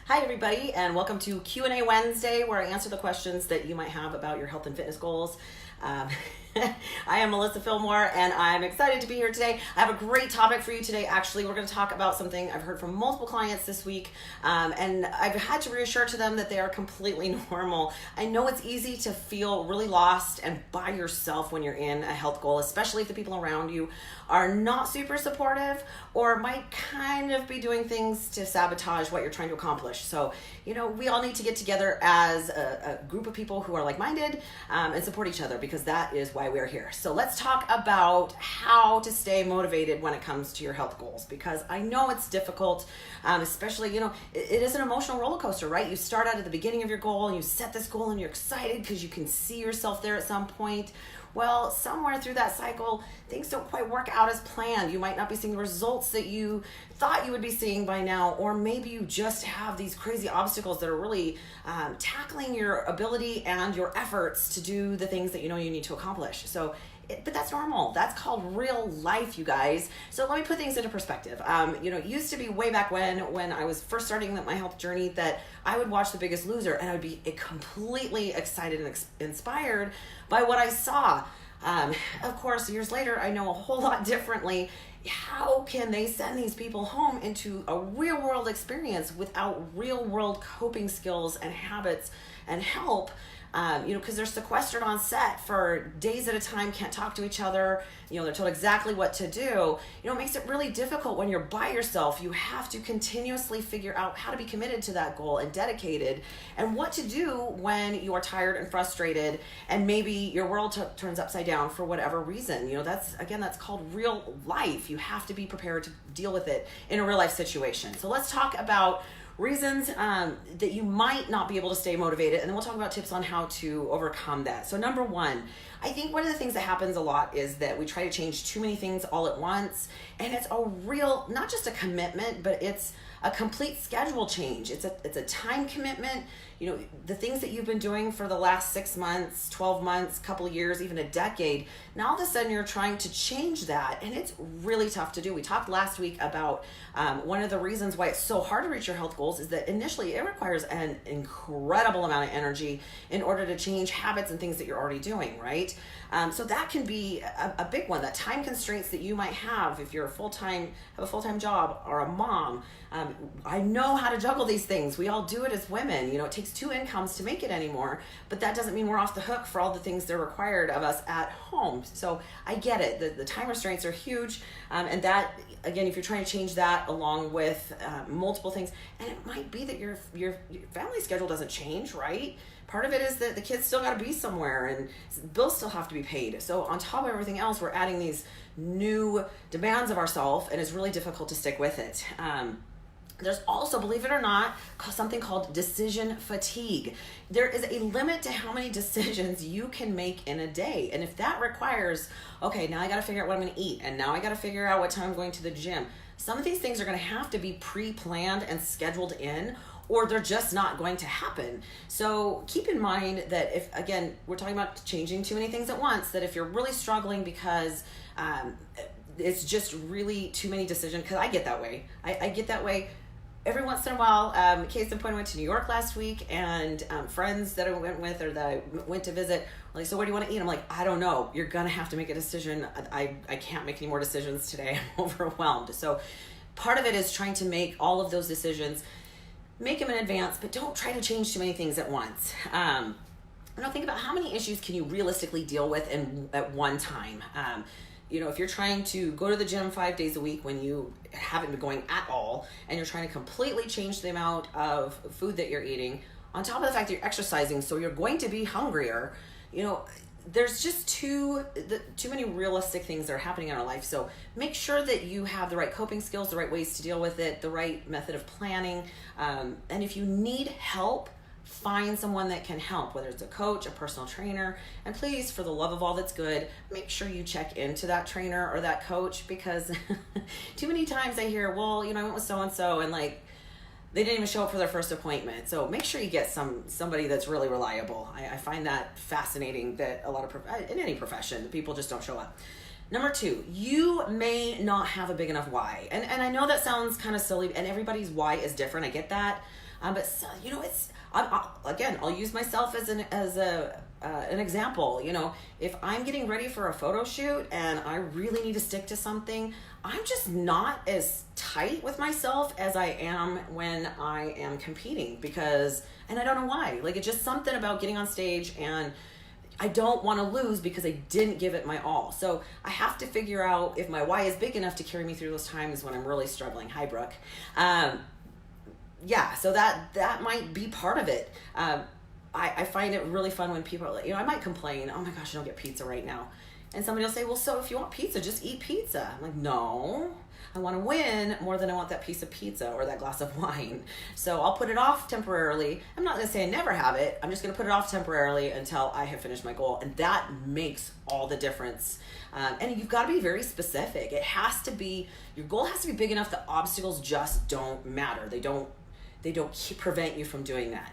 Hi everybody, and welcome to Q&A Wednesday, where I answer the questions that you might have about your health and fitness goals. I am Melissa Fillmore, and I'm excited to be here today. I have a great topic for you today. Actually, we're going to talk about something I've heard from multiple clients this week, and I've had to reassure to them that they are completely normal. I know it's easy to feel really lost and by yourself when you're in a health goal, especially if the people around you are not super supportive or might kind of be doing things to sabotage what you're trying to accomplish. So, we all need to get together as a group of people who are like-minded and support each other, because that is why we're here. So let's talk about how to stay motivated when it comes to your health goals, because I know it's difficult, especially, it is an emotional roller coaster, right? You start out at the beginning of your goal and you set this goal and you're excited because you can see yourself there at some point. Well, somewhere through that cycle, things don't quite work out as planned. You might not be seeing the results that you thought you would be seeing by now, or maybe you just have these crazy obstacles that are really tackling your ability and your efforts to do the things that you need to accomplish. But that's normal. That's called real life, you guys. So let me put things into perspective. It used to be way back when I was first starting my health journey that I would watch The Biggest Loser and I would be completely excited and inspired by what I saw. Of course, years later, I know a whole lot differently. How can they send these people home into a real world experience without real world coping skills and habits and help? Because they're sequestered on set for days at a time, can't talk to each other, they're told exactly what to do. It makes it really difficult when you're by yourself. You have to continuously figure out how to be committed to that goal and dedicated, and what to do when you are tired and frustrated and maybe your world turns upside down for whatever reason. That's called real life. You have to be prepared to deal with it in a real life situation. So let's talk about reasons that you might not be able to stay motivated, and then we'll talk about tips on how to overcome that. So number one, I think one of the things that happens a lot is that we try to change too many things all at once, and it's a real, not just a commitment, but it's a complete schedule change. It's a time commitment. The things that you've been doing for the last 6 months, 12 months, couple of years, even a decade, now all of a sudden you're trying to change that, and it's really tough to do. We talked last week about one of the reasons why it's so hard to reach your health goals is that initially it requires an incredible amount of energy in order to change habits and things that you're already doing, right? So that can be a big one, that time constraints that you might have if you're have a full-time job or a mom. I know how to juggle these things. We all do it as women. It takes two incomes to make it anymore, but that doesn't mean we're off the hook for all the things that are required of us at home. So I get it. The time restraints are huge. And that, again, if you're trying to change that along with multiple things, and it might be that your family schedule doesn't change, right? Part of it is that the kids still got to be somewhere and bills still have to be paid. So on top of everything else, we're adding these new demands of ourselves, and it's really difficult to stick with it. There's also, believe it or not, something called decision fatigue. There is a limit to how many decisions you can make in a day. And if that requires, okay, now I got to figure out what I'm going to eat, and now I got to figure out what time I'm going to the gym. Some of these things are going to have to be pre-planned and scheduled in, or they're just not going to happen. So keep in mind that if, again, we're talking about changing too many things at once, that if you're really struggling because it's just really too many decisions, because I get that way. I get that way every once in a while. Case in point, I went to New York last week, and friends that I went with or that I went to visit were like, so what do you want to eat? I'm like, I don't know. You're going to have to make a decision. I can't make any more decisions today. I'm overwhelmed. So part of it is trying to make all of those decisions, make them in advance, but don't try to change too many things at once. Think about how many issues can you realistically deal with at one time. If you're trying to go to the gym 5 days a week when you haven't been going at all, and you're trying to completely change the amount of food that you're eating, on top of the fact that you're exercising, so you're going to be hungrier, there's just too many realistic things that are happening in our life. So make sure that you have the right coping skills, the right ways to deal with it, the right method of planning. And if you need help, find someone that can help, whether it's a coach, a personal trainer. And please, for the love of all that's good, make sure you check into that trainer or that coach, because too many times I hear, well, I went with so-and-so and they didn't even show up for their first appointment. So make sure you get somebody that's really reliable. I find that fascinating that a lot of in any profession, people just don't show up. Number two, you may not have a big enough why. And I know that sounds kind of silly, and everybody's why is different. I get that. But so, again, I'll use myself as an example. If I'm getting ready for a photo shoot and I really need to stick to something, I'm just not as tight with myself as I am when I am competing, and I don't know why. Like, it's just something about getting on stage, and I don't want to lose because I didn't give it my all. So I have to figure out if my why is big enough to carry me through those times when I'm really struggling. Hi, Brooke. So that might be part of it. I find it really fun when people are like, I might complain, oh my gosh, I don't get pizza right now. And somebody will say, well, so if you want pizza, just eat pizza. I'm like, no, I want to win more than I want that piece of pizza or that glass of wine. So I'll put it off temporarily. I'm not going to say I never have it. I'm just going to put it off temporarily until I have finished my goal. And that makes all the difference. And you've got to be very specific. Your goal has to be big enough that obstacles just don't matter. They don't prevent you from doing that.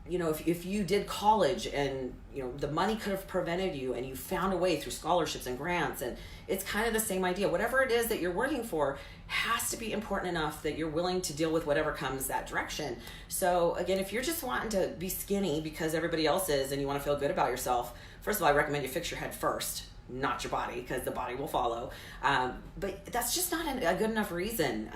If you did college and the money could have prevented you, and you found a way through scholarships and grants, and it's kind of the same idea. Whatever it is that you're working for has to be important enough that you're willing to deal with whatever comes that direction. So again, if you're just wanting to be skinny because everybody else is and you want to feel good about yourself, first of all, I recommend you fix your head first, not your body, because the body will follow. But that's just not a good enough reason.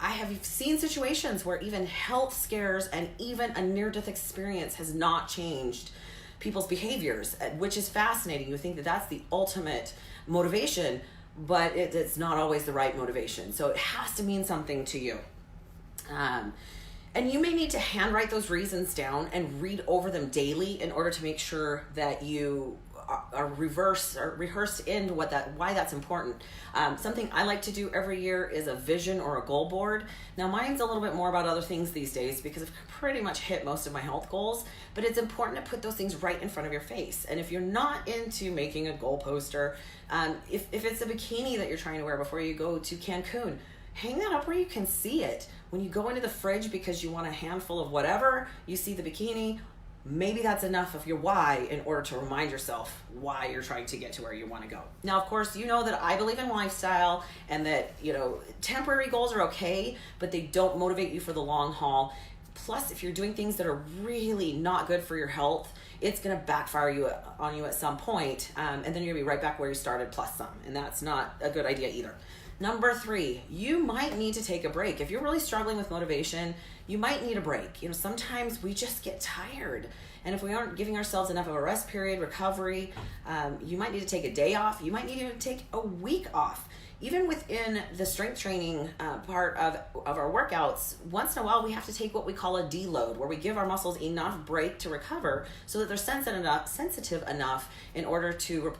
I have seen situations where even health scares and even a near-death experience has not changed people's behaviors, which is fascinating. You think that that's the ultimate motivation, but it's not always the right motivation. So it has to mean something to you. And you may need to handwrite those reasons down and read over them daily in order to make sure that you are rehearsed into why that's important. Something I like to do every year is a vision or a goal board. Now mine's a little bit more about other things these days because I've pretty much hit most of my health goals, but it's important to put those things right in front of your face. And if you're not into making a goal poster, if it's a bikini that you're trying to wear before you go to Cancun, hang that up where you can see it. When you go into the fridge because you want a handful of whatever, you see the bikini, maybe that's enough of your why in order to remind yourself why you're trying to get to where you want to go. Now, of course, you know that I believe in lifestyle and that, temporary goals are okay, but they don't motivate you for the long haul. Plus, if you're doing things that are really not good for your health, it's going to backfire on you at some point, and then you're going to be right back where you started plus some, and that's not a good idea either. Number 3, you might need to take a break. If you're really struggling with motivation, you might need a break. Sometimes we just get tired. And if we aren't giving ourselves enough of a rest period, recovery, you might need to take a day off. You might need to take a week off. Even within the strength training part of our workouts, once in a while we have to take what we call a deload, where we give our muscles enough break to recover so that they're sensitive enough in order to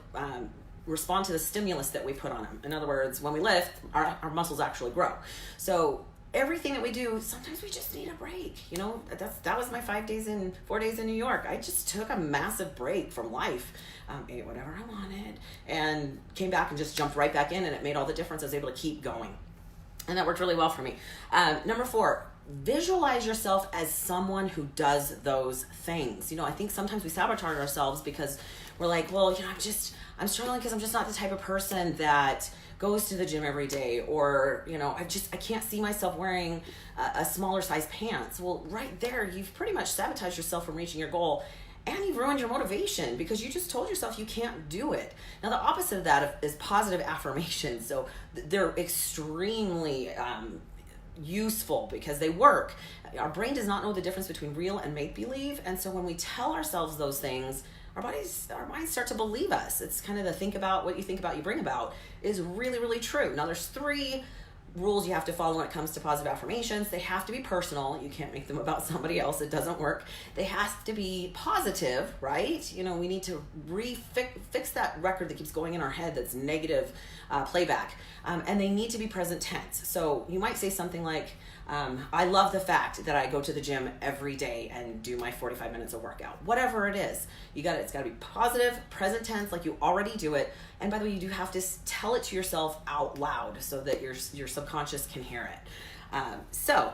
respond to the stimulus that we put on them. In other words, when we lift, our muscles actually grow. So everything that we do, sometimes we just need a break. That was my 4 days in New York. I just took a massive break from life, ate whatever I wanted, and came back and just jumped right back in, and it made all the difference. I was able to keep going. And that worked really well for me. Number 4, visualize yourself as someone who does those things. I think sometimes we sabotage ourselves because we're like, well, I'm struggling because I'm just not the type of person that goes to the gym every day, or I can't see myself wearing a smaller size pants. Well, right there, you've pretty much sabotaged yourself from reaching your goal, and you've ruined your motivation because you just told yourself you can't do it. Now, the opposite of that is positive affirmations. So they're extremely useful because they work. Our brain does not know the difference between real and make-believe, and so when we tell ourselves those things, our minds start to believe us. It's kind of the think about what you think about, you bring about is really, really true. Now, there's 3 rules you have to follow when it comes to positive affirmations. They have to be personal. You can't make them about somebody else. It doesn't work. They have to be positive, right? We need to fix that record that keeps going in our head that's negative playback. And they need to be present tense. So you might say something like, I love the fact that I go to the gym every day and do my 45 minutes of workout. Whatever it is, it's got to be positive, present tense, like you already do it. And by the way, you do have to tell it to yourself out loud so that your subconscious can hear it. So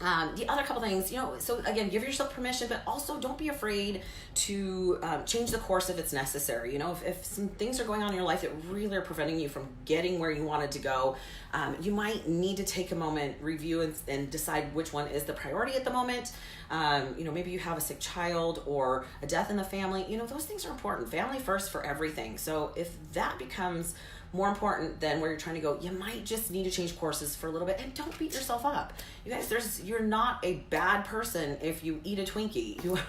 The other couple things, so again, give yourself permission, but also don't be afraid to change the course if it's necessary. If some things are going on in your life that really are preventing you from getting where you wanted to go, you might need to take a moment, review, and decide which one is the priority at the moment. Maybe you have a sick child or a death in the family. Those things are important. Family first for everything. So if that becomes more important than where you're trying to go, you might just need to change courses for a little bit, and don't beat yourself up. You guys, you're not a bad person if you eat a Twinkie.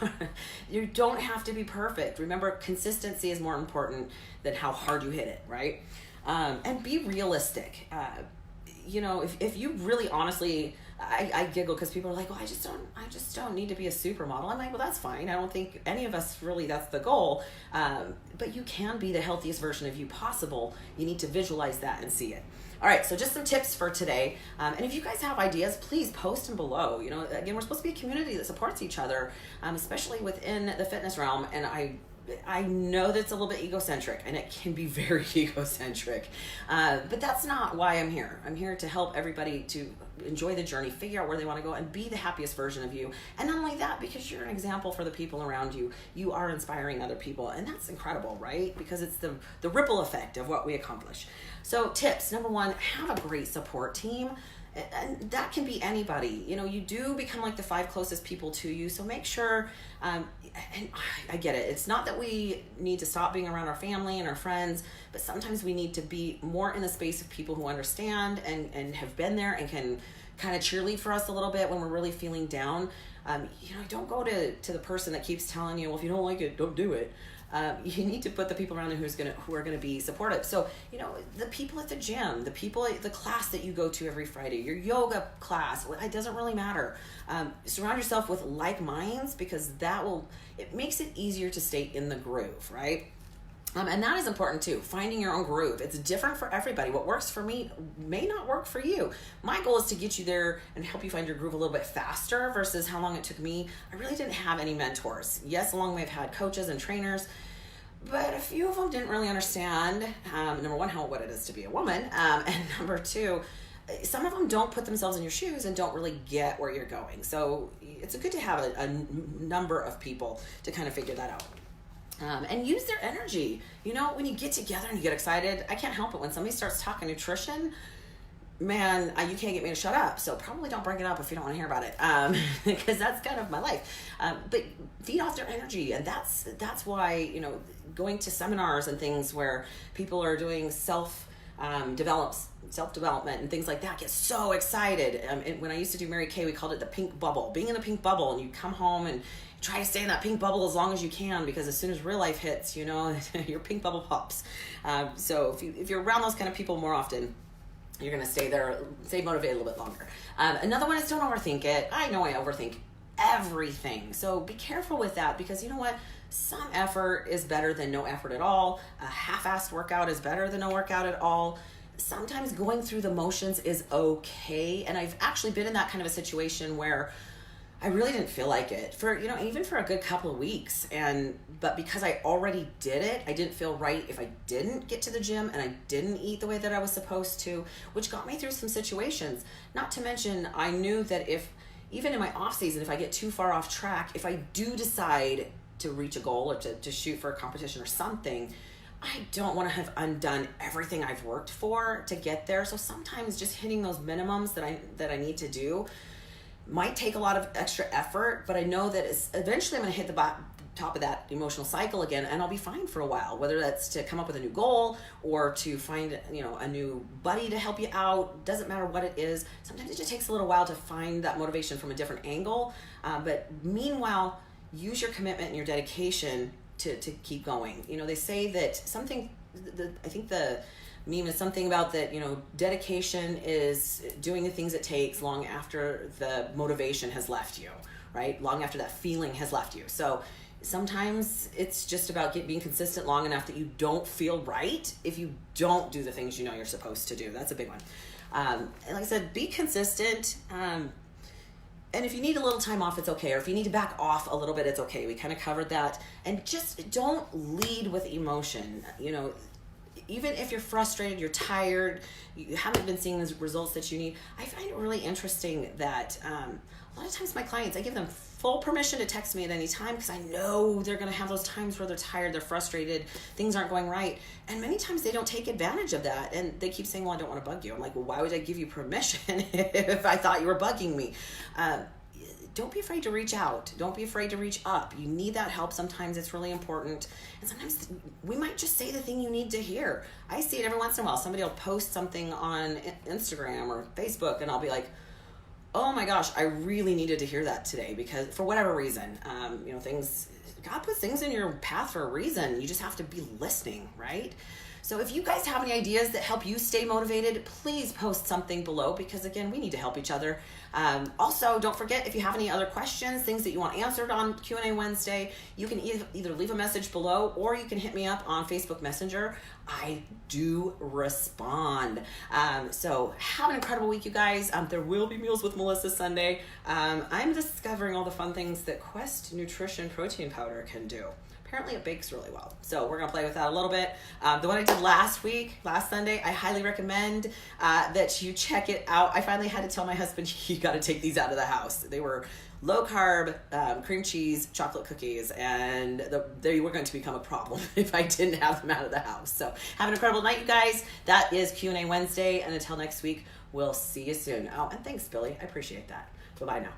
You don't have to be perfect. Remember, consistency is more important than how hard you hit it, right? And be realistic. If you really honestly, I giggle because people are like, well, I just don't need to be a supermodel. I'm like, well, that's fine. I don't think any of us really, that's the goal. But you can be the healthiest version of you possible. You need to visualize that and see it. All right, so just some tips for today. And if you guys have ideas, please post them below. Again, we're supposed to be a community that supports each other, especially within the fitness realm. And I know that's a little bit egocentric, and it can be very egocentric, but that's not why I'm here. I'm here to help everybody to enjoy the journey, figure out where they want to go, and be the happiest version of you. And not only that, because you're an example for the people around you, you are inspiring other people, and that's incredible, right? Because it's the ripple effect of what we accomplish. So tips, number one, have a great support team. And that can be anybody. You do become like the 5 closest people to you, so make sure, and I get it, it's not that we need to stop being around our family and our friends, but sometimes we need to be more in the space of people who understand and have been there and can kind of cheerlead for us a little bit when we're really feeling down. Don't go to the person that keeps telling you, well, if you don't like it, don't do it. You need to put the people around you who are going to be supportive. So, the people at the gym, the people at the class that you go to every Friday, your yoga class, it doesn't really matter. Surround yourself with like minds, because it makes it easier to stay in the groove, right? And that is important too, finding your own groove. It's different for everybody. What works for me may not work for you. My goal is to get you there and help you find your groove a little bit faster versus how long it took me. I really didn't have any mentors. Yes, along the way I've had coaches and trainers, but a few of them didn't really understand, number one, what it is to be a woman, and number two, some of them don't put themselves in your shoes and don't really get where you're going. So it's good to have a number of people to kind of figure that out. And use their energy. When you get together and you get excited, I can't help it. When somebody starts talking nutrition, man, you can't get me to shut up. So probably don't bring it up if you don't want to hear about it, because that's kind of my life. But feed off their energy. And that's why, going to seminars and things where people are doing self-development and things like that, get so excited. When I used to do Mary Kay, we called it the pink bubble. Being in the pink bubble, and you come home and try to stay in that pink bubble as long as you can, because as soon as real life hits, your pink bubble pops. So if you're around those kind of people more often, you're going to stay motivated a little bit longer. Another one is don't overthink it. I know I overthink everything. So be careful with that, because you know what? Some effort is better than no effort at all. A half-assed workout is better than no workout at all. Sometimes going through the motions is okay. And I've actually been in that kind of a situation where I really didn't feel like it for, even for a good couple of weeks. But because I already did it, I didn't feel right if I didn't get to the gym and I didn't eat the way that I was supposed to, which got me through some situations. Not to mention, I knew that even in my off season, if I get too far off track, if I do decide to reach a goal or to shoot for a competition or something, I don't want to have undone everything I've worked for to get there. So sometimes just hitting those minimums that I need to do might take a lot of extra effort, but I know that eventually I'm going to hit the top of that emotional cycle again, and I'll be fine for a while, whether that's to come up with a new goal or to find a new buddy to help you out. Doesn't matter what it is. Sometimes it just takes a little while to find that motivation from a different angle, but meanwhile, use your commitment and your dedication to keep going. They say that I think the meme is something about that, dedication is doing the things it takes long after the motivation has left you, right? Long after that feeling has left you. So sometimes it's just about being consistent long enough that you don't feel right if you don't do the things you're supposed to do. That's a big one. And like I said, be consistent. And if you need a little time off, it's okay. Or if you need to back off a little bit, it's okay. We kind of covered that. And just don't lead with emotion. even if you're frustrated, you're tired, you haven't been seeing the results that you need, I find it really interesting that a lot of times my clients, I give them full permission to text me at any time because I know they're going to have those times where they're tired, they're frustrated, things aren't going right. And many times they don't take advantage of that. And they keep saying, well, I don't want to bug you. I'm like, well, why would I give you permission if I thought you were bugging me? Don't be afraid to reach out. Don't be afraid to reach up. You need that help. Sometimes it's really important. And sometimes we might just say the thing you need to hear. I see it every once in a while. Somebody will post something on Instagram or Facebook and I'll be like, oh my gosh, I really needed to hear that today because for whatever reason, God puts things in your path for a reason. You just have to be listening, right? So if you guys have any ideas that help you stay motivated, please post something below because again, we need to help each other. Also, don't forget if you have any other questions, things that you want answered on Q&A Wednesday, you can either leave a message below or you can hit me up on Facebook Messenger. I do respond. So have an incredible week, you guys. There will be Meals with Melissa Sunday. I'm discovering all the fun things that Quest Nutrition Protein Powder can do. Apparently it bakes really well. So we're gonna play with that a little bit. The one I did last Sunday, I highly recommend that you check it out. I finally had to tell my husband, you gotta take these out of the house. They were low carb, cream cheese, chocolate cookies, and they were going to become a problem if I didn't have them out of the house. So have an incredible night, you guys. That is Q&A Wednesday, and until next week, we'll see you soon. Oh, and thanks, Billy. I appreciate that. Bye-bye now.